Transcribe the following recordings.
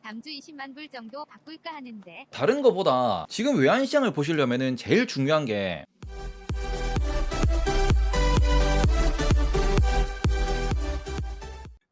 담주 20만 불 정도 바꿀까 하는데. 다른 거보다 지금 외환시장을 보시려면은 제일 중요한 게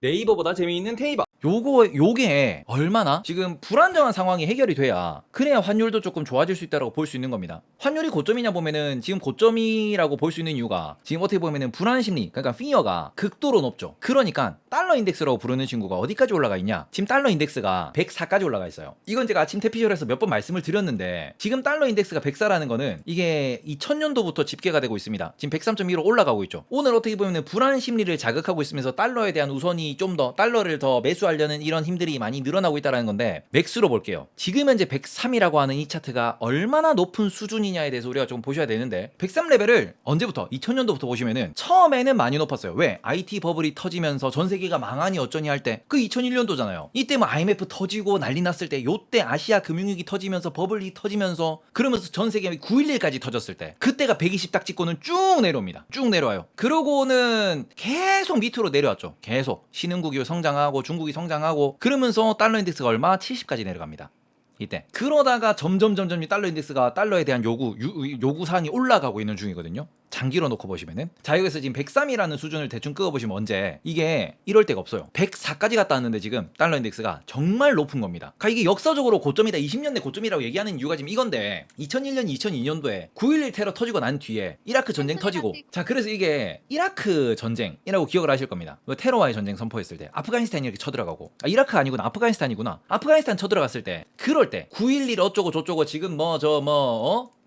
네이버보다 재미있는 테이버. 요게 얼마나 지금 불안정한 상황이 해결이 돼야 그래야 환율도 조금 좋아질 수 있다고 볼 수 있는 겁니다. 환율이 고점이냐 보면은 지금 고점이라고 볼 수 있는 이유가 지금 어떻게 보면은 불안 심리, 그러니까 피어가 극도로 높죠. 그러니까 달러 인덱스라고 부르는 친구가 어디까지 올라가 있냐? 지금 달러 인덱스가 104까지 올라가 있어요. 이건 제가 아침 태피셜에서 몇 번 말씀을 드렸는데 지금 달러 인덱스가 104라는 거는 이게 2000년도부터 집계가 되고 있습니다. 지금 103.15 올라가고 있죠. 오늘 어떻게 보면은 불안 심리를 자극하고 있으면서 달러에 대한 우선이 좀 더 달러를 더 매수하려는 이런 힘들이 많이 늘어나고 있다는 건데 맥스로 볼게요. 지금 현재 103이라고 하는 이 차트가 얼마나 높은 수준이냐에 대해서 우리가 좀 보셔야 되는데 103 레벨을 언제부터 2000년도부터 보시면은 처음에는 많이 높았어요. 왜? IT 버블이 터지면서 전 세계가 망하니 어쩌니 할 때 그 2001년도잖아요. 이때 뭐 IMF 터지고 난리 났을 때 요때 아시아 금융위기 터지면서 버블이 터지면서 그러면서 전 세계 9.11까지 터졌을 때 그때가 120 딱 찍고는 쭉 내려옵니다. 쭉 내려와요. 그러고는 계속 밑으로 내려왔죠. 계속 신흥국이 성장하고 중국이 성장하고 그러면서 달러 인덱스가 얼마? 70까지 내려갑니다. 이때 그러다가 점점 달러 인덱스가 달러에 대한 요구 사항이 올라가고 있는 중이거든요. 장기로 놓고 보시면은 자 여기서 지금 103이라는 수준을 대충 끄어보시면 언제 이게 이럴 데가 없어요. 104까지 갔다 왔는데 지금 달러 인덱스가 정말 높은 겁니다. 그러니까 이게 역사적으로 고점이다, 20년 내 고점이라고 얘기하는 이유가 지금 이건데 2001년 2002년도에 9.11 테러 터지고 난 뒤에 이라크 전쟁 터지고 자 그래서 이게 이라크 전쟁이라고 기억을 하실 겁니다. 테러와의 전쟁 선포했을 때 아프가니스탄이 이렇게 쳐들어가고 이라크가 아니구나 아프가니스탄 쳐들어갔을 때 그럴 때 9.11 어쩌고 저쩌고 지금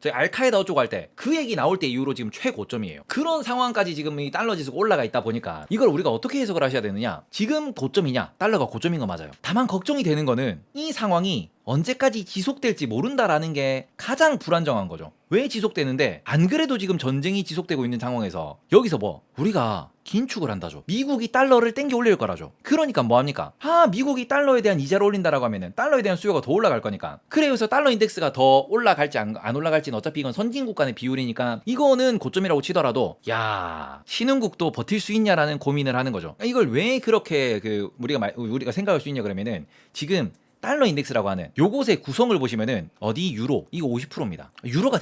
저희 알카에다 어쩌고 할 때 그 얘기 나올 때 이후로 지금 최고점이에요. 그런 상황까지 지금 이 달러 지수가 올라가 있다 보니까 이걸 우리가 어떻게 해석을 하셔야 되느냐? 지금 고점이냐? 달러가 고점인 거 맞아요. 다만 걱정이 되는 거는 이 상황이 언제까지 지속될지 모른다라는 게 가장 불안정한 거죠. 왜 지속되는데 안 그래도 지금 전쟁이 지속되고 있는 상황에서 여기서 우리가 긴축을 한다죠. 미국이 달러를 땡겨 올릴 거라죠. 그러니까 뭐합니까? 미국이 달러에 대한 이자를 올린다라고 하면은 달러에 대한 수요가 더 올라갈 거니까. 그래서 달러 인덱스가 더 올라갈지 안 올라갈지는 어차피 이건 선진국 간의 비율이니까 이거는 고점이라고 치더라도 야 신흥국도 버틸 수 있냐라는 고민을 하는 거죠. 이걸 왜 그렇게 우리가 생각할 수 있냐 그러면은 지금 달러 인덱스라고 하는 요것의 구성을 보시면은 어디 유로 이거 50%입니다. 유로가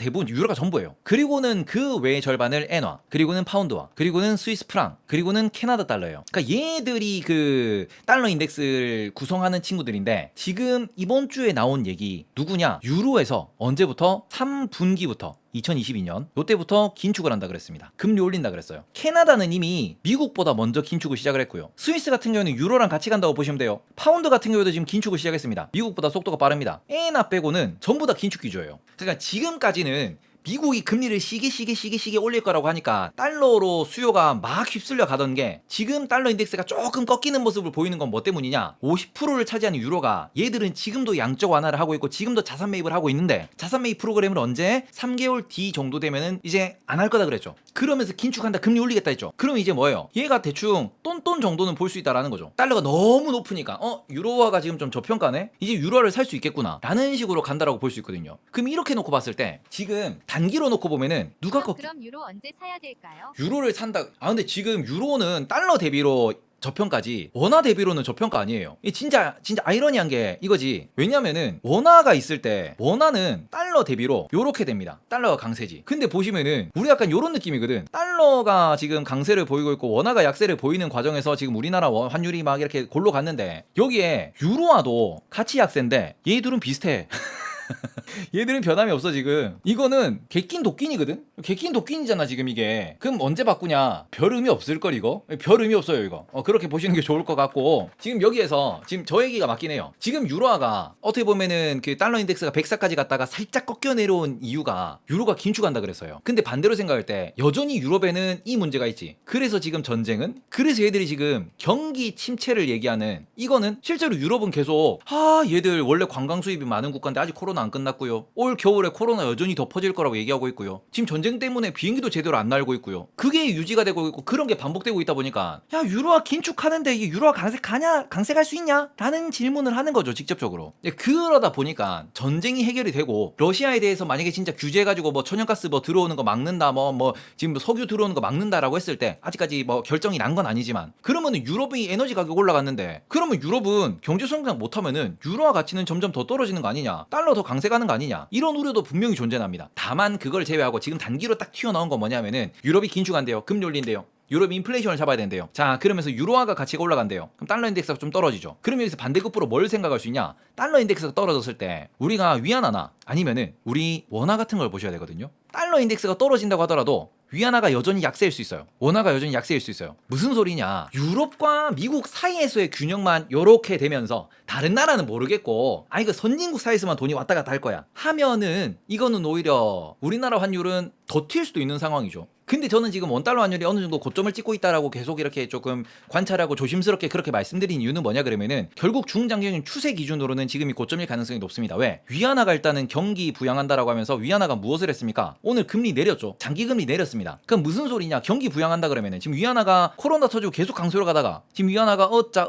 전부예요. 그리고는 그 외의 절반을 엔화, 그리고는 파운드화, 그리고는 스위스 프랑, 그리고는 캐나다 달러예요. 그러니까 얘들이 그 달러 인덱스를 구성하는 친구들인데 지금 이번 주에 나온 얘기 누구냐? 유로에서 언제부터 3분기부터 2022년 요때부터 긴축을 한다 그랬습니다. 금리 올린다 그랬어요. 캐나다는 이미 미국보다 먼저 긴축을 시작을 했고요. 스위스 같은 경우는 유로랑 같이 간다고 보시면 돼요. 파운드 같은 경우도 지금 긴축을 시작했습니다. 미국보다 속도가 빠릅니다. 에나 빼고는 전부 다 긴축 기조예요. 그러니까 지금까지는 미국이 금리를 시게 올릴 거라고 하니까 달러로 수요가 막 휩쓸려 가던 게 지금 달러 인덱스가 조금 꺾이는 모습을 보이는 건 뭐 때문이냐? 50%를 차지하는 유로가 얘들은 지금도 양적 완화를 하고 있고 지금도 자산 매입을 하고 있는데 자산 매입 프로그램을 언제? 3개월 뒤 정도 되면은 이제 안 할 거다 그랬죠. 그러면서 긴축한다, 금리 올리겠다 했죠. 그럼 이제 뭐예요? 얘가 대충 똔똔 정도는 볼 수 있다라는 거죠. 달러가 너무 높으니까 유로화가 지금 좀 저평가네? 이제 유로화를 살 수 있겠구나 라는 식으로 간다라고 볼 수 있거든요. 그럼 이렇게 놓고 봤을 때 지금 단기로 놓고 보면은 그럼 유로 언제 사야 될까요? 유로를 산다. 근데 지금 유로는 달러 대비로 저평가지 원화 대비로는 저평가 아니에요. 이 진짜 아이러니한 게 이거지. 왜냐면은 원화가 있을 때 원화는 달러 대비로 요렇게 됩니다. 달러가 강세지. 근데 보시면은 우리 약간 요런 느낌이거든. 달러가 지금 강세를 보이고 있고 원화가 약세를 보이는 과정에서 지금 우리나라 환율이 막 이렇게 골로 갔는데 여기에 유로화도 같이 약세인데 얘들은 비슷해. 얘들은 변함이 없어 지금. 이거는 객긴 독긴이거든. 객긴 독긴이잖아 지금 이게. 그럼 언제 바꾸냐? 별 의미 없을걸 이거. 별 의미 없어요 이거. 그렇게 보시는 게 좋을 것 같고 지금 여기에서 지금 저 얘기가 맞긴 해요. 지금 유로화가 어떻게 보면은 그 달러 인덱스가 104까지 갔다가 살짝 꺾여 내려온 이유가 유로가 긴축한다 그랬어요. 근데 반대로 생각할 때 여전히 유럽에는 이 문제가 있지. 그래서 지금 전쟁은 그래서 얘들이 지금 경기 침체를 얘기하는 이거는 실제로 유럽은 계속 얘들 원래 관광 수입이 많은 국가인데 아직 코로나 코로나 안 끝났고요. 올 겨울에 코로나 여전히 더 퍼질 거라고 얘기하고 있고요. 지금 전쟁 때문에 비행기도 제대로 안 날고 있고요. 그게 유지가 되고 있고 그런 게 반복되고 있다 보니까 야 유로화 긴축하는데 이게 유로화 강세갈 수 있냐? 라는 질문을 하는 거죠, 직접적으로. 그러다 보니까 전쟁이 해결이 되고 러시아에 대해서 만약에 진짜 규제해가지고 뭐 천연가스 뭐 들어오는 거 막는다, 뭐 지금 석유 들어오는 거 막는다라고 했을 때 아직까지 뭐 결정이 난 건 아니지만 그러면은 유럽이 에너지 가격 올라갔는데 그러면 유럽은 경제 성장 못하면은 유로화 가치는 점점 더 떨어지는 거 아니냐? 달러 더 강세 가는 거 아니냐? 이런 우려도 분명히 존재합니다. 다만 그걸 제외하고 지금 단기로 딱 튀어나온 건 뭐냐면은 유럽이 긴축한대요. 금리 올린대요. 유럽이 인플레이션을 잡아야 된대요. 자, 그러면서 유로화가 가치가 올라간대요. 그럼 달러 인덱스가 좀 떨어지죠. 그럼 여기서 반대급부로 뭘 생각할 수 있냐? 달러 인덱스가 떨어졌을 때 우리가 위안화나 아니면은 우리 원화 같은 걸 보셔야 되거든요. 달러 인덱스가 떨어진다고 하더라도 위안화가 여전히 약세일 수 있어요. 원화가 여전히 약세일 수 있어요. 무슨 소리냐? 유럽과 미국 사이에서의 균형만 요렇게 되면서 다른 나라는 모르겠고 이거 선진국 사이에서만 돈이 왔다 갔다 할 거야 하면은 이거는 오히려 우리나라 환율은 더 튈 수도 있는 상황이죠. 근데 저는 지금 원달러 환율이 어느 정도 고점을 찍고 있다라고 계속 이렇게 조금 관찰하고 조심스럽게 그렇게 말씀드린 이유는 뭐냐 그러면은 결국 중장기적인 추세 기준으로는 지금이 고점일 가능성이 높습니다. 왜? 위안화가 일단은 경기 부양한다라고 하면서 위안화가 무엇을 했습니까? 오늘 금리 내렸죠. 장기 금리 내렸습니다. 그럼 무슨 소리냐? 경기 부양한다 그러면은 지금 위안화가 코로나 터지고 계속 강세로 가다가 지금 위안화가 어짜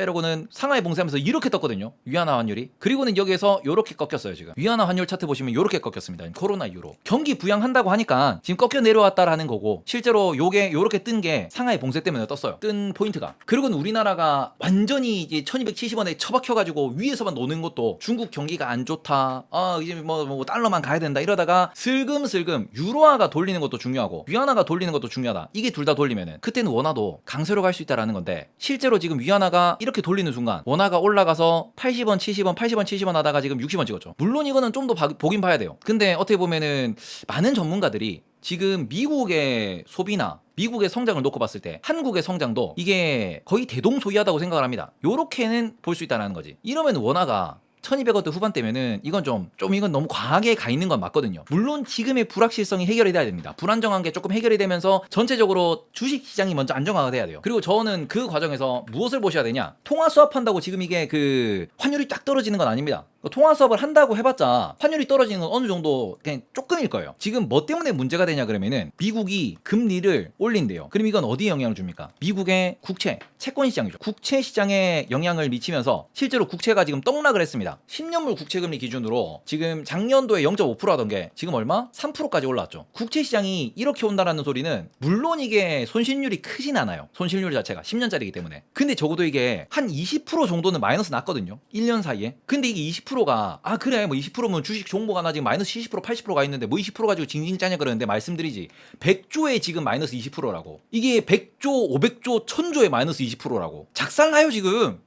이러고는 상하이 봉쇄하면서 이렇게 떴거든요. 위안화 환율이. 그리고는 여기에서 요렇게 꺾였어요. 지금 위안화 환율 차트 보시면 요렇게 꺾였습니다. 코로나 이후로. 경기 부양한다고 하니까 지금 꺾여 내려왔다라는 거고 실제로 요게 요렇게 뜬 게 상하이 봉쇄 때문에 떴어요. 뜬 포인트가. 그리고는 우리나라가 완전히 이제 1270원에 처박혀가지고 위에서만 노는 것도 중국 경기가 안 좋다. 이제 뭐 달러만 가야 된다 이러다가 슬금슬금 유로화가 돌리는 것도 중요하고 위안화가 돌리는 것도 중요하다. 이게 둘 다 돌리면은 그때는 원화도 강세로 갈 수 있다라는 건데 실제로 지금 위안화가 이렇게 돌리는 순간 원화가 올라가서 80원, 70원, 80원, 70원 하다가 지금 60원 찍었죠. 물론 이거는 좀 더 보긴 봐야 돼요. 근데 어떻게 보면은 많은 전문가들이 지금 미국의 소비나 미국의 성장을 놓고 봤을 때 한국의 성장도 이게 거의 대동소이하다고 생각을 합니다. 요렇게는 볼 수 있다는 거지. 이러면 원화가 1200원대 후반대면은 이건 좀 이건 너무 과하게 가 있는 건 맞거든요. 물론 지금의 불확실성이 해결이 돼야 됩니다. 불안정한 게 조금 해결이 되면서 전체적으로 주식 시장이 먼저 안정화가 돼야 돼요. 그리고 저는 그 과정에서 무엇을 보셔야 되냐? 통화 수합한다고 지금 이게 그 환율이 딱 떨어지는 건 아닙니다. 통화 수업을 한다고 해봤자 환율이 떨어지는 건 어느 정도 그냥 조금일 거예요. 지금 뭐 때문에 문제가 되냐 그러면은 미국이 금리를 올린대요. 그럼 이건 어디에 영향을 줍니까? 미국의 국채, 채권 시장이죠. 국채 시장에 영향을 미치면서 실제로 국채가 지금 떡락을 했습니다. 10년물 국채 금리 기준으로 지금 작년도에 0.5% 하던 게 지금 얼마? 3%까지 올라왔죠. 국채 시장이 이렇게 온다라는 소리는 물론 이게 손실률이 크진 않아요. 손실률 자체가 10년짜리이기 때문에. 근데 적어도 이게 한 20% 정도는 마이너스 났거든요. 1년 사이에. 근데 이게 20%가 그래 뭐 20%면 주식 종목 하나 지금 마이너스 70% 80%가 있는데 뭐 20% 가지고 징징 짜냐 그러는데 말씀드리지 100조에 지금 마이너스 20%라고. 이게 100조 500조 1000조에 마이너스 20%라고. 작살나요 지금.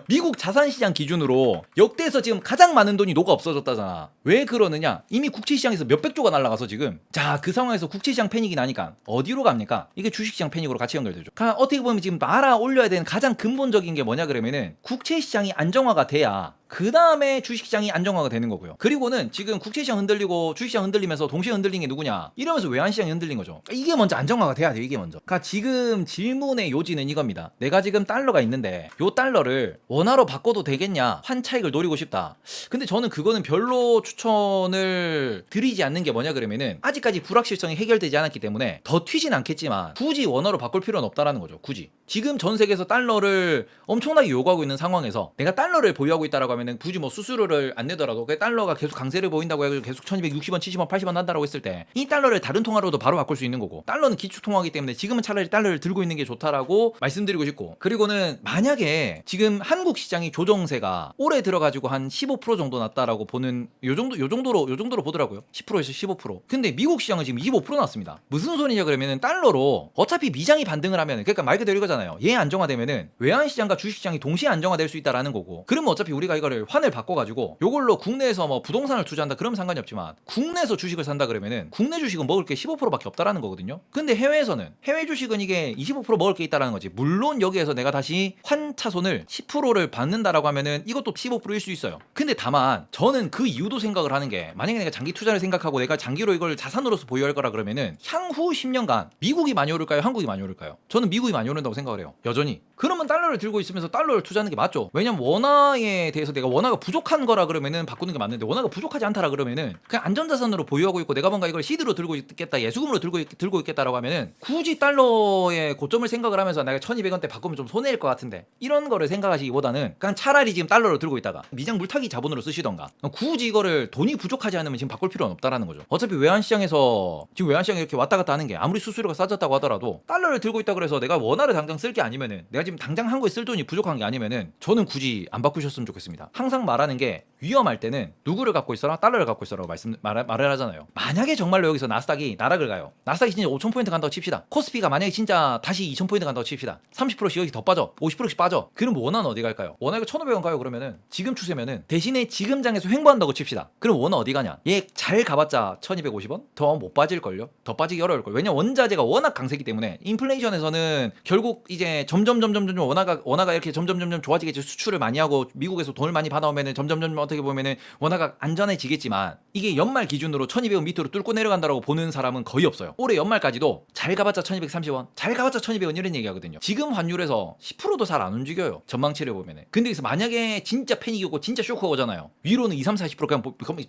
미국 자산시장 기준으로 역대에서 지금 가장 많은 돈이 녹아 없어졌다잖아. 왜 그러느냐? 이미 국채시장에서 몇백 조가 날아가서 지금. 자, 그 상황에서 국채시장 패닉이 나니까 어디로 갑니까? 이게 주식시장 패닉으로 같이 연결되죠. 그러니까 어떻게 보면 지금 말아 올려야 되는 가장 근본적인 게 뭐냐 그러면은 국채시장이 안정화가 돼야 그 다음에 주식시장이 안정화가 되는 거고요. 그리고는 지금 국채시장 흔들리고 주식시장 흔들리면서 동시에 흔들린 게 누구냐? 이러면서 외환시장이 흔들린 거죠. 그러니까 이게 먼저 안정화가 돼야 돼요. 이게 먼저. 그러니까 지금 질문의 요지는 이겁니다. 내가 지금 달러가 있는데 요 달러를 원화로 바꿔도 되겠냐? 환 차익을 노리고 싶다. 근데 저는 그거는 별로 추천을 드리지 않는 게 뭐냐 그러면은 아직까지 불확실성이 해결되지 않았기 때문에 더 튀진 않겠지만 굳이 원화로 바꿀 필요는 없다라는 거죠. 굳이. 지금 전 세계에서 달러를 엄청나게 요구하고 있는 상황에서 내가 달러를 보유하고 있다라고 하면은 굳이 뭐 수수료를 안 내더라도 그 달러가 계속 강세를 보인다고 해서 계속 1260원, 70원, 80원 한다라고 했을 때 이 달러를 다른 통화로도 바로 바꿀 수 있는 거고 달러는 기축 통화이기 때문에 지금은 차라리 달러를 들고 있는 게 좋다라고 말씀드리고 싶고 그리고는 만약에 지금 한국 시장이 조정세가 올해 들어가지고 한 15% 정도 났다라고 보는 요 정도로 보더라고요. 10%에서 15%. 근데 미국 시장은 지금 25% 났습니다. 무슨 소리냐 그러면은 달러로 어차피 미장이 반등을 하면은 그러니까 말 그대로 이거잖아요. 얘 안정화되면은 외환 시장과 주식 시장이 동시에 안정화될 수 있다라는 거고. 그러면 어차피 우리가 이거를 환을 바꿔가지고 요걸로 국내에서 뭐 부동산을 투자한다 그러면 상관이 없지만 국내에서 주식을 산다 그러면은 국내 주식은 먹을 게 15%밖에 없다라는 거거든요. 근데 해외에서는 해외 주식은 이게 25% 먹을 게 있다라는 거지. 물론 여기에서 내가 다시 환 차손을 10%를 받는다라고 하면은 이것도 15%일 수 있어요. 근데 다만 저는 그 이유도 생각을 하는 게 만약에 내가 장기 투자를 생각하고 내가 장기로 이걸 자산으로서 보유할 거라 그러면은 향후 10년간 미국이 많이 오를까요? 한국이 많이 오를까요? 저는 미국이 많이 오른다고 생각을 해요. 여전히. 그러면 달러를 들고 있으면서 달러를 투자하는 게 맞죠. 왜냐면 원화에 대해서 입장에서 내가 원화가 부족한 거라 그러면은 바꾸는 게 맞는데 원화가 부족하지 않다라 그러면은 그냥 안전자산으로 보유하고 있고 내가 뭔가 이걸 시드로 들고 있겠다, 예수금으로 들고 있겠다라고 하면은 굳이 달러의 고점을 생각을 하면서 내가 1200원대 바꾸면 좀 손해일 것 같은데 이런 거를 생각하시기보다는 그냥 차라리 지금 달러로 들고 있다가 미장 물타기 자본으로 쓰시던가 굳이 이거를 돈이 부족하지 않으면 지금 바꿀 필요는 없다라는 거죠. 어차피 외환시장에서 지금 외환시장이 이렇게 왔다 갔다 하는 게 아무리 수수료가 싸졌다고 하더라도 달러를 들고 있다 그래서 내가 원화를 당장 쓸 게 아니면은 내가 지금 당장 한국에 쓸 돈이 부족한 게 아니면은 저는 굳이 안 바꾸셨으면 좋겠습니다. 항상 말하는 게 위험할 때는 누구를 갖고 있어라? 달러를 갖고 있어라고 말을 하잖아요. 만약에 정말로 여기서 나스닥이 나락을 가요. 나스닥이 진짜 5000포인트 간다고 칩시다. 코스피가 만약에 진짜 다시 2000포인트 간다고 칩시다. 30%씩 여기 더 빠져. 50%씩 빠져. 그럼 원화는 어디 갈까요? 원화가 1500원 가요 그러면은 지금 추세면은 대신에 지금 장에서 횡보한다고 칩시다. 그럼 원화 어디 가냐? 얘 잘 가봤자 1250원? 더 못 빠질걸요? 더 빠지기 어려울걸. 왜냐면 원자재가 워낙 강세기 때문에 인플레이션에서는 결국 이제 점점 원화가 이렇게 점점 좋아지겠지. 수출을 많이 하고 미국에서 돈을 많이 받아오면은 점점 어떻게 보면은 원화가 안전해지겠지만 이게 연말 기준으로 1200원 밑으로 뚫고 내려간다라고 보는 사람은 거의 없어요. 올해 연말까지도 잘 가봤자 1230원, 잘 가봤자 1200원 이런 얘기 하거든요. 지금 환율에서 10%도 잘 안 움직여요. 전망치를 보면은. 근데 여기서 만약에 진짜 패닉이 오고 진짜 쇼크가 오잖아요. 위로는 20, 30% 그냥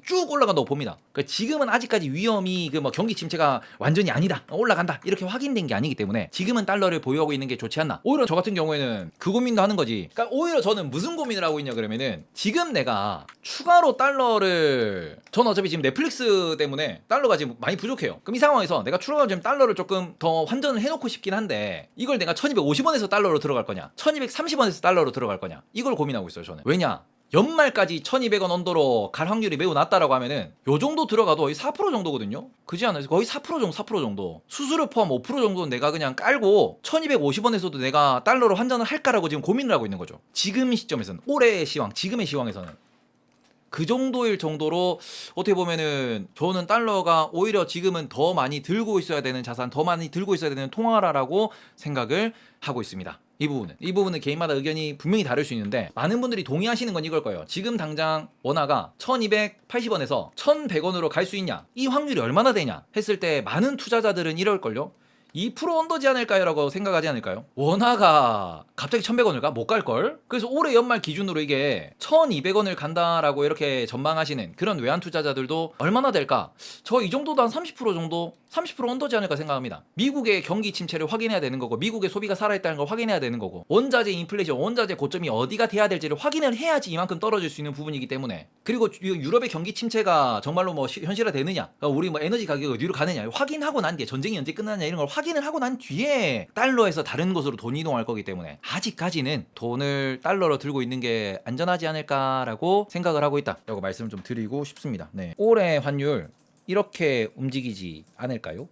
쭉 올라간다고 봅니다. 그러니까 지금은 아직까지 위험이 그 뭐 경기 침체가 완전히 아니다, 올라간다 이렇게 확인된 게 아니기 때문에 지금은 달러를 보유하고 있는 게 좋지 않나. 오히려 저 같은 경우에는 그 고민도 하는 거지. 그러니까 오히려 저는 무슨 고민을 하고 있냐 그러면은 지금 내가 추가로 달러를 저는 어차피 지금 넷플릭스 때문에 달러가 지금 많이 부족해요. 그럼 이 상황에서 내가 추가로 지금 달러를 조금 더 환전을 해놓고 싶긴 한데 이걸 내가 1250원에서 달러로 들어갈 거냐 1230원에서 달러로 들어갈 거냐 이걸 고민하고 있어요 저는. 왜냐 연말까지 1200원 언더로 갈 확률이 매우 낮다라고 하면은 요 정도 들어가도 거의 4% 정도거든요. 그지 않아요? 거의 4% 정도. 수수료 포함 5% 정도는 내가 그냥 깔고 1250원에서도 내가 달러로 환전을 할까라고 지금 고민을 하고 있는 거죠. 지금 시점에서는 올해의 시황, 지금의 시황에서는 그 정도일 정도로 어떻게 보면은 저는 달러가 오히려 지금은 더 많이 들고 있어야 되는 자산, 더 많이 들고 있어야 되는 통화라고 생각을 하고 있습니다. 이 부분은 개인마다 의견이 분명히 다를 수 있는데 많은 분들이 동의하시는 건 이걸 거예요. 지금 당장 원화가 1280원에서 1100원으로 갈 수 있냐, 이 확률이 얼마나 되냐 했을 때 많은 투자자들은 이럴걸요. 2% 언더지 않을까요? 라고 생각하지 않을까요? 원화가 갑자기 1100원을 가? 못 갈걸? 그래서 올해 연말 기준으로 이게 1200원을 간다라고 이렇게 전망하시는 그런 외환 투자자들도 얼마나 될까? 저 이 정도도 한 30% 정도? 30% 언더지 않을까 생각합니다. 미국의 경기 침체를 확인해야 되는 거고 미국의 소비가 살아있다는 걸 확인해야 되는 거고 원자재 인플레이션, 원자재 고점이 어디가 돼야 될지를 확인을 해야지 이만큼 떨어질 수 있는 부분이기 때문에. 그리고 유럽의 경기 침체가 정말로 뭐 현실화되느냐, 우리 뭐 에너지 가격이 어디로 가느냐 확인하고 난 뒤에 전쟁이 언제 끝나냐 이런 걸 확인을 하고 난 뒤에 달러에서 다른 곳으로 돈 이동할 거기 때문에 아직까지는 돈을 달러로 들고 있는 게 안전하지 않을까라고 생각을 하고 있다라고 말씀을 좀 드리고 싶습니다. 네. 올해 환율 이렇게 움직이지 않을까요?